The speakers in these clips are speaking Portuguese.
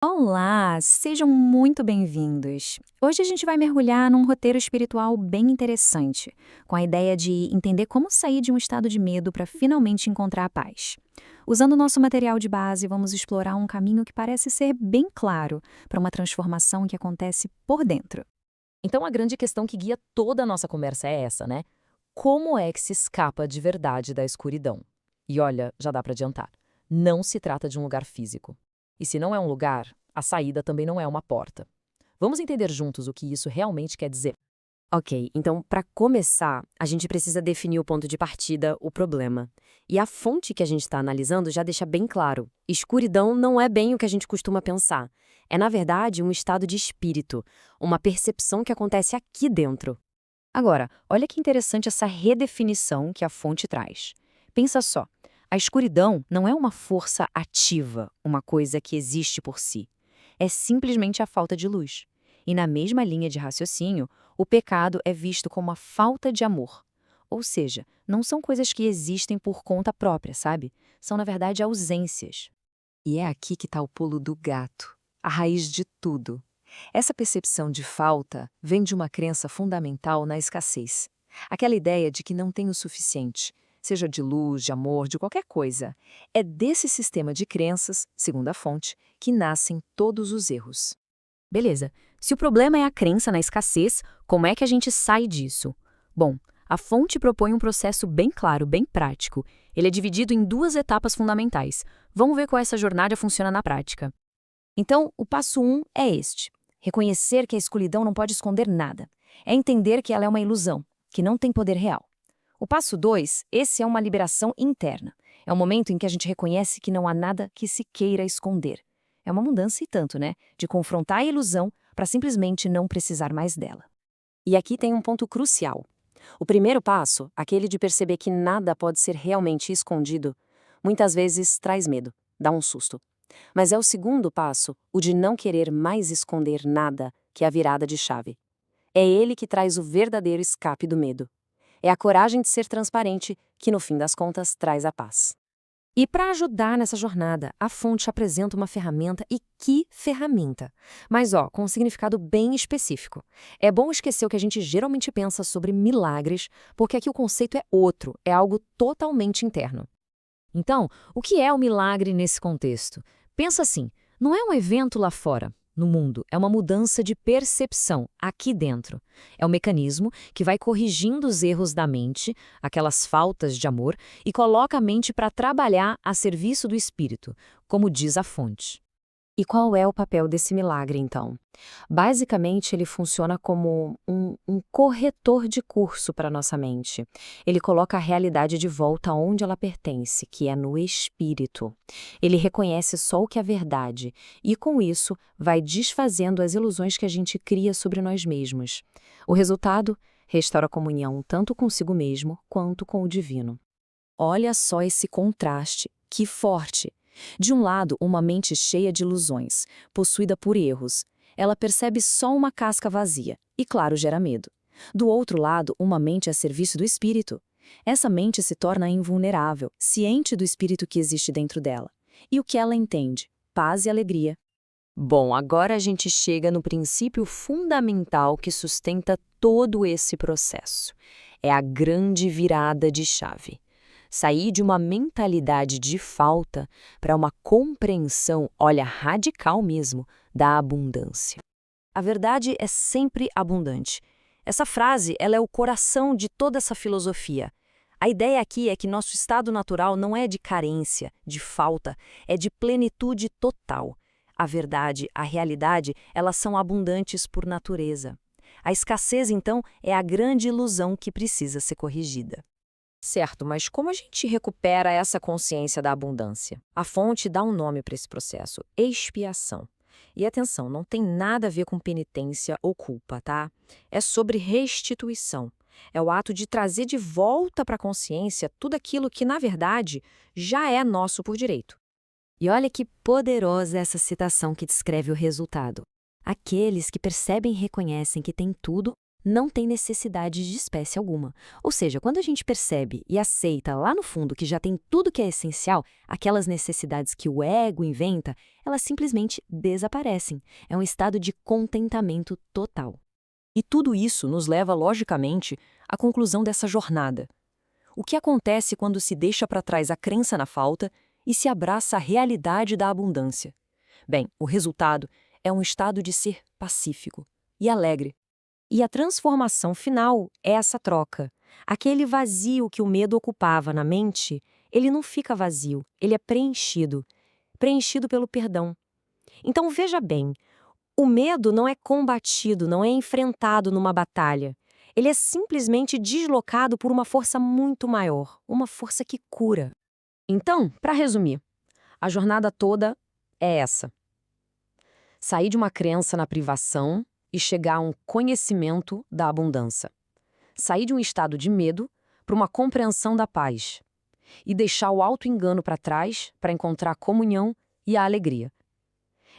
Olá, sejam muito bem-vindos. Hoje a gente vai mergulhar num roteiro espiritual bem interessante, com a ideia de entender como sair de um estado de medo para finalmente encontrar a paz. Usando o nosso material de base, vamos explorar um caminho que parece ser bem claro para uma transformação que acontece por dentro. Então, a grande questão que guia toda a nossa conversa é essa, né? Como é que se escapa de verdade da escuridão? E olha, já dá para adiantar. Não se trata de um lugar físico. E se não é um lugar, a saída também não é uma porta. Vamos entender juntos o que isso realmente quer dizer. Ok, então para começar, a gente precisa definir o ponto de partida, o problema. E a fonte que a gente está analisando já deixa bem claro: escuridão não é bem o que a gente costuma pensar. É, na verdade, um estado de espírito, uma percepção que acontece aqui dentro. Agora, olha que interessante essa redefinição que a fonte traz. Pensa só, a escuridão não é uma força ativa, uma coisa que existe por si. É simplesmente a falta de luz. E na mesma linha de raciocínio, o pecado é visto como a falta de amor. Ou seja, não são coisas que existem por conta própria, sabe? São, na verdade, ausências. E é aqui que está o pulo do gato, a raiz de tudo. Essa percepção de falta vem de uma crença fundamental na escassez. Aquela ideia de que não tem o suficiente, seja de luz, de amor, de qualquer coisa. É desse sistema de crenças, segundo a fonte, que nascem todos os erros. Beleza, se o problema é a crença na escassez, como é que a gente sai disso? Bom, a fonte propõe um processo bem claro, bem prático. Ele é dividido em duas etapas fundamentais. Vamos ver como essa jornada funciona na prática. Então, o passo 1 é este: reconhecer que a escuridão não pode esconder nada. É entender que ela é uma ilusão, que não tem poder real. O passo 2, esse é uma liberação interna. É o momento em que a gente reconhece que não há nada que se queira esconder. É uma mudança e tanto, né? De confrontar a ilusão para simplesmente não precisar mais dela. E aqui tem um ponto crucial. O primeiro passo, aquele de perceber que nada pode ser realmente escondido, muitas vezes traz medo, dá um susto. Mas é o segundo passo, o de não querer mais esconder nada, que é a virada de chave. É ele que traz o verdadeiro escape do medo. É a coragem de ser transparente que, no fim das contas, traz a paz. E para ajudar nessa jornada, a fonte apresenta uma ferramenta, e que ferramenta! Mas com um significado bem específico. É bom esquecer o que a gente geralmente pensa sobre milagres, porque aqui o conceito é outro, é algo totalmente interno. Então, o que é o milagre nesse contexto? Pensa assim, não é um evento lá fora, no mundo, é uma mudança de percepção aqui dentro. É um mecanismo que vai corrigindo os erros da mente, aquelas faltas de amor, e coloca a mente para trabalhar a serviço do espírito, como diz a fonte. E qual é o papel desse milagre, então? Basicamente, ele funciona como um corretor de curso para nossa mente. Ele coloca a realidade de volta onde ela pertence, que é no espírito. Ele reconhece só o que é verdade e, com isso, vai desfazendo as ilusões que a gente cria sobre nós mesmos. O resultado? Restaura a comunhão tanto consigo mesmo quanto com o divino. Olha só esse contraste, que forte! De um lado, uma mente cheia de ilusões, possuída por erros. Ela percebe só uma casca vazia e, claro, gera medo. Do outro lado, uma mente a serviço do espírito. Essa mente se torna invulnerável, ciente do espírito que existe dentro dela. E o que ela entende? Paz e alegria. Bom, agora a gente chega no princípio fundamental que sustenta todo esse processo. É a grande virada de chave. Sair de uma mentalidade de falta para uma compreensão, olha, radical mesmo, da abundância. A verdade é sempre abundante. Essa frase, ela é o coração de toda essa filosofia. A ideia aqui é que nosso estado natural não é de carência, de falta, é de plenitude total. A verdade, a realidade, elas são abundantes por natureza. A escassez, então, é a grande ilusão que precisa ser corrigida. Certo, mas como a gente recupera essa consciência da abundância? A fonte dá um nome para esse processo: expiação. E atenção, não tem nada a ver com penitência ou culpa, tá? É sobre restituição. É o ato de trazer de volta para a consciência tudo aquilo que, na verdade, já é nosso por direito. E olha que poderosa essa citação que descreve o resultado. Aqueles que percebem e reconhecem que têm tudo não tem necessidade de espécie alguma. Ou seja, quando a gente percebe e aceita lá no fundo que já tem tudo que é essencial, aquelas necessidades que o ego inventa, elas simplesmente desaparecem. É um estado de contentamento total. E tudo isso nos leva, logicamente, à conclusão dessa jornada. O que acontece quando se deixa para trás a crença na falta e se abraça a realidade da abundância? Bem, o resultado é um estado de ser pacífico e alegre. E a transformação final é essa troca. Aquele vazio que o medo ocupava na mente, ele não fica vazio, ele é preenchido. Preenchido pelo perdão. Então veja bem, o medo não é combatido, não é enfrentado numa batalha. Ele é simplesmente deslocado por uma força muito maior, uma força que cura. Então, para resumir, a jornada toda é essa. Sair de uma crença na privação e chegar a um conhecimento da abundância. Sair de um estado de medo para uma compreensão da paz. E deixar o auto-engano para trás para encontrar a comunhão e a alegria.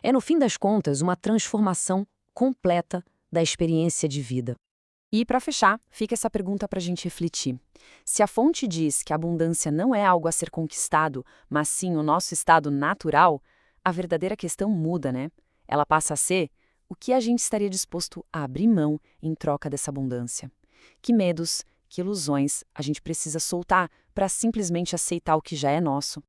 É, no fim das contas, uma transformação completa da experiência de vida. E, para fechar, fica essa pergunta para a gente refletir. Se a fonte diz que a abundância não é algo a ser conquistado, mas sim o nosso estado natural, a verdadeira questão muda, né? Ela passa a ser o que a gente estaria disposto a abrir mão em troca dessa abundância. Que medos, que ilusões a gente precisa soltar para simplesmente aceitar o que já é nosso.